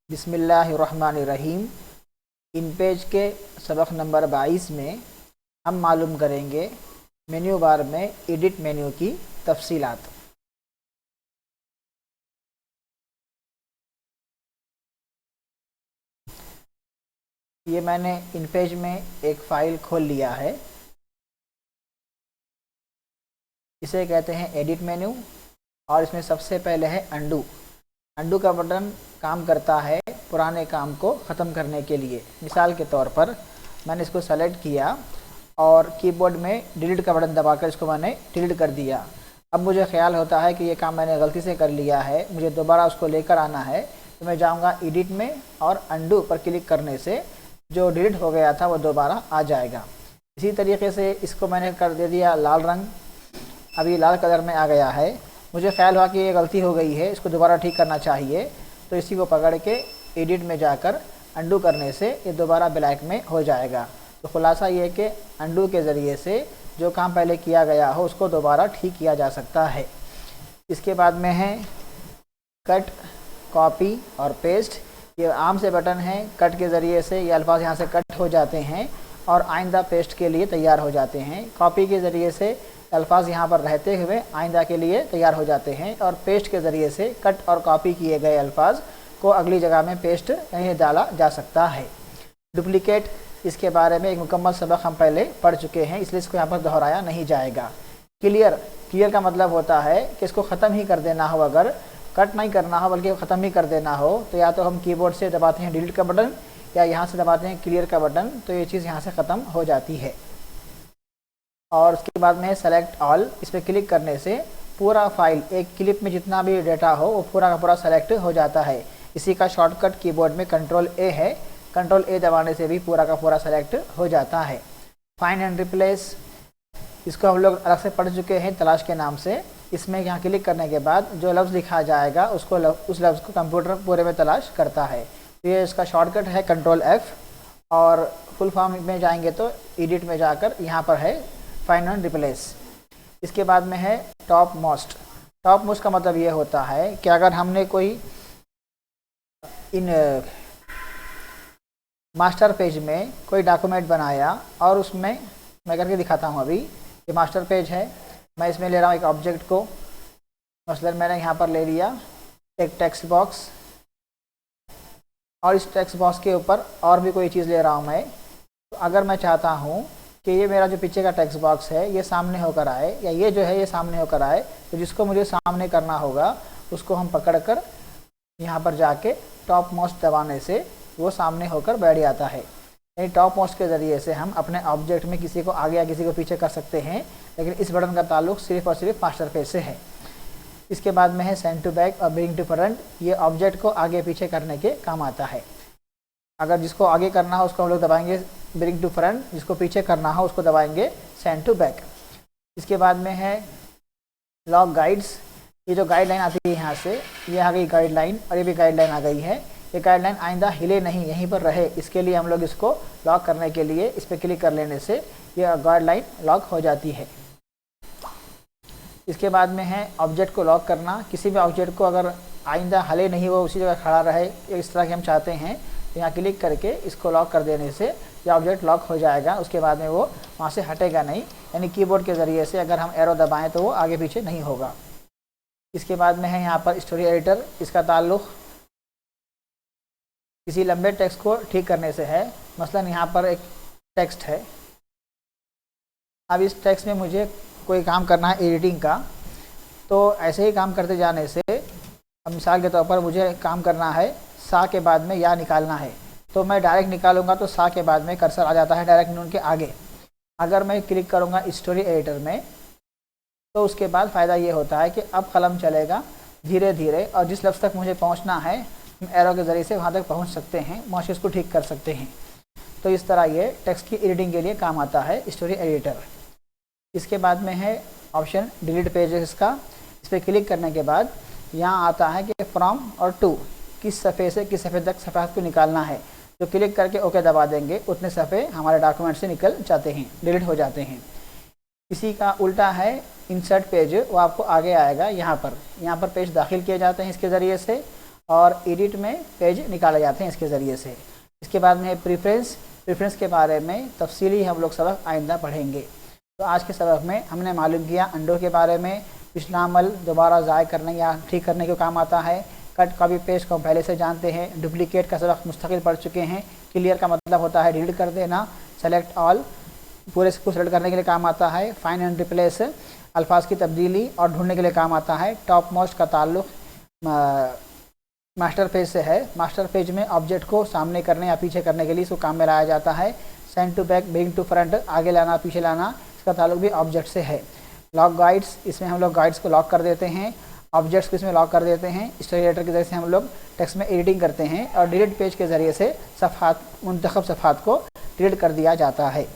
बिस्मिल्लाहिर्रहमानिर्रहीम। इन पेज के सबक नंबर 22 में हम मालूम करेंगे मेन्यू बार में एडिट मेन्यू की तफसीलात। ये मैंने इन पेज में एक फ़ाइल खोल लिया है। इसे कहते हैं एडिट मेन्यू और इसमें सबसे पहले है अंडू। अंडू का बटन काम करता है पुराने काम को ख़त्म करने के लिए। मिसाल के तौर पर मैंने इसको सेलेक्ट किया और कीबोर्ड में डिलीट का बटन दबाकर इसको मैंने डिलीट कर दिया। अब मुझे ख्याल होता है कि ये काम मैंने गलती से कर लिया है, मुझे दोबारा उसको लेकर आना है, तो मैं जाऊंगा एडिट में और अंडू पर क्लिक करने से जो डिलीट हो गया था वो दोबारा आ जाएगा। इसी तरीके से इसको मैंने कर दे दिया लाल रंग, अभी लाल कलर में आ गया है। मुझे ख्याल हुआ कि ये गलती हो गई है, इसको दोबारा ठीक करना चाहिए, तो इसी को पकड़ के एडिट में जाकर अंडू करने से ये दोबारा ब्लैक में हो जाएगा। तो खुलासा ये कि अंडू के ज़रिए से जो काम पहले किया गया हो उसको दोबारा ठीक किया जा सकता है। इसके बाद में है कट, कॉपी और पेस्ट। ये आम से बटन हैं, कट के ज़रिए से ये अल्फाज यहाँ से कट हो जाते हैं और आइंदा पेस्ट के लिए तैयार हो जाते हैं। कॉपी के ज़रिए से अल्फाज यहाँ पर रहते हुए आइंदा के लिए तैयार हो जाते हैं और पेस्ट के ज़रिए से कट और कॉपी किए गए अल्फाज को अगली जगह में पेस्ट कहीं डाला जा सकता है। डुप्लिकेट, इसके बारे में एक मुकम्मल सबक हम पहले पढ़ चुके हैं, इसलिए इसको यहाँ पर दोहराया नहीं जाएगा। क्लियर, क्लियर का मतलब होता है कि इसको ख़त्म ही कर देना हो, अगर कट नहीं करना हो बल्कि ख़त्म ही कर देना हो तो या तो हम कीबोर्ड से दबाते हैं डिलीट का बटन या यहाँ से दबाते हैं क्लियर का बटन, तो ये चीज़ यहाँ से ख़त्म हो जाती है। और उसके बाद में सेलेक्ट ऑल, इस पर क्लिक करने से पूरा फाइल, एक क्लिप में जितना भी डेटा हो वो पूरा का पूरा सेलेक्ट हो जाता है। इसी का शॉर्टकट कीबोर्ड में कंट्रोल ए है, कंट्रोल ए दबाने से भी पूरा का पूरा सेलेक्ट हो जाता है। फाइंड एंड रिप्लेस, इसको हम लोग अलग से पढ़ चुके हैं तलाश के नाम से। इसमें यहाँ क्लिक करने के बाद जो लफ्ज़ लिखा जाएगा उसको उस लफ्ज़ को कंप्यूटर पूरे में तलाश करता है। तो ये इसका शॉर्टकट है कंट्रोल एफ। और फुल फॉर्म में जाएंगे तो एडिट में जाकर यहाँ पर है फाइंड एंड रिप्लेस। इसके बाद में है टॉप मोस्ट। टॉप मोस्ट का मतलब ये होता है कि अगर हमने कोई इन मास्टर पेज में कोई डॉक्यूमेंट बनाया और उसमें, मैं करके दिखाता हूँ, अभी ये मास्टर पेज है, मैं इसमें ले रहा हूँ एक ऑब्जेक्ट को। मसलन मैंने यहाँ पर ले लिया एक टेक्स्ट बॉक्स और इस टेक्स्ट बॉक्स के ऊपर और भी कोई चीज़ ले रहा हूँ मैं। तो अगर मैं चाहता हूँ कि ये मेरा जो पीछे का टेक्स्ट बॉक्स है ये सामने होकर आए या ये जो है ये सामने होकर आए, तो जिसको मुझे सामने करना होगा उसको हम पकड़कर यहाँ पर जाके टॉप मोस्ट दबाने से वो सामने होकर बैठ जाता है। यानी टॉप मोस्ट के ज़रिए से हम अपने ऑब्जेक्ट में किसी को आगे या किसी को पीछे कर सकते हैं, लेकिन इस बटन का ताल्लुक सिर्फ और सिर्फ मास्टर पेज से है। इसके बाद में है सेंड टू बैक और ब्रिंग टू फ्रंट, ये ऑब्जेक्ट को आगे पीछे करने के काम आता है। अगर जिसको आगे करना हो उसको हम लोग दबाएंगे ब्रिंग टू फ्रंट, जिसको पीछे करना हो उसको दबाएंगे सेंड टू बैक। इसके बाद में है लॉग गाइड्स, ये जो गाइडलाइन आती है यहाँ से, ये आ गई गाइडलाइन और ये भी गाइडलाइन आ गई है। ये गाइडलाइन आइंदा हिले नहीं, यहीं पर रहे, इसके लिए हम लोग इसको लॉक करने के लिए इस पर क्लिक कर लेने से ये गाइडलाइन लॉक हो जाती है। इसके बाद में है ऑब्जेक्ट को लॉक करना। किसी भी ऑब्जेक्ट को अगर आइंदा हिले नहीं, वो उसी जगह खड़ा रहे, इस तरह के हम चाहते हैं, तो यहाँ क्लिक करके इसको लॉक कर देने से ये ऑब्जेक्ट लॉक हो जाएगा। उसके बाद में वो वहाँ से हटेगा नहीं, यानी कीबोर्ड के ज़रिए से अगर हम एरो दबाएं तो वो आगे पीछे नहीं होगा। इसके बाद में है यहाँ पर स्टोरी एडिटर, इसका ताल्लुक़ किसी लंबे टेक्स्ट को ठीक करने से है। मसलन यहाँ पर एक टेक्स्ट है, अब इस टेक्स्ट में मुझे कोई काम करना है एडिटिंग का, तो ऐसे ही काम करते जाने से, अब मिसाल के तौर पर मुझे काम करना है सा के बाद में या निकालना है, तो मैं डायरेक्ट निकालूंगा तो सा के बाद में कर्सर आ जाता है डायरेक्ट नून के आगे। अगर मैं क्लिक करूंगा स्टोरी एडिटर में तो उसके बाद फ़ायदा ये होता है कि अब कलम चलेगा धीरे धीरे और जिस लफ्ज़ तक मुझे पहुंचना है हम एरो के ज़रिए से वहां तक पहुंच सकते हैं, मौशूस को ठीक कर सकते हैं। तो इस तरह ये टेक्स्ट की एडिटिंग के लिए काम आता है स्टोरी एडिटर। इसके बाद में है ऑप्शन डिलीट पेजेस का, इस पर क्लिक करने के बाद यहाँ आता है कि फ्रॉम और टू, किस सफ़े से किस सफ़े तक सफ़ात को निकालना है। तो क्लिक करके ओके दबा देंगे, उतने सफ़े हमारे डॉक्यूमेंट से निकल जाते हैं, डिलीट हो जाते हैं। इसी का उल्टा है इंसर्ट पेज, वो आपको आगे आएगा। यहाँ पर पेज दाखिल किए जाते हैं इसके ज़रिए से, और एडिट में पेज निकाले जाते हैं इसके ज़रिए से। इसके बाद में प्रेफरेंस के बारे में तफसीली हम लोग सबक आइंदा पढ़ेंगे। तो आज के सबक में हमने मालूम किया अंडों के बारे में, पिछला अमल दोबारा ज़ाय करने या ठीक करने के काम आता है, कट कॉपी पेस्ट को पहले से जानते हैं, डुप्लीकेट का सबक मुस्तकिल पढ़ चुके हैं, क्लियर का मतलब होता है डिलीट कर देना, सेलेक्ट ऑल पूरे को सेलेक्ट करने के लिए काम आता है, फाइंड एंड रिप्लेस अल्फाज की तब्दीली और ढूंढने के लिए काम आता है, टॉप मोस्ट का ताल्लुक़ मास्टर पेज से है, मास्टर पेज में ऑब्जेक्ट को सामने करने या पीछे करने के लिए इसको काम में लाया जाता है, send to back, bring to front आगे लाना पीछे लाना, इसका ताल्लुक भी ऑब्जेक्ट से है। लॉक गाइड्स, इसमें हम लोग गाइड्स को लॉक कर देते हैं, ऑब्जेक्ट्स को इसमें लॉक कर देते हैं, स्टोरी के ज़रिए से हम लोग टेक्स्ट में एडिटिंग करते हैं और डिलीट पेज के ज़रिए से सफ़ात मुंतखब सफ़ात को डिलीट कर दिया जाता है।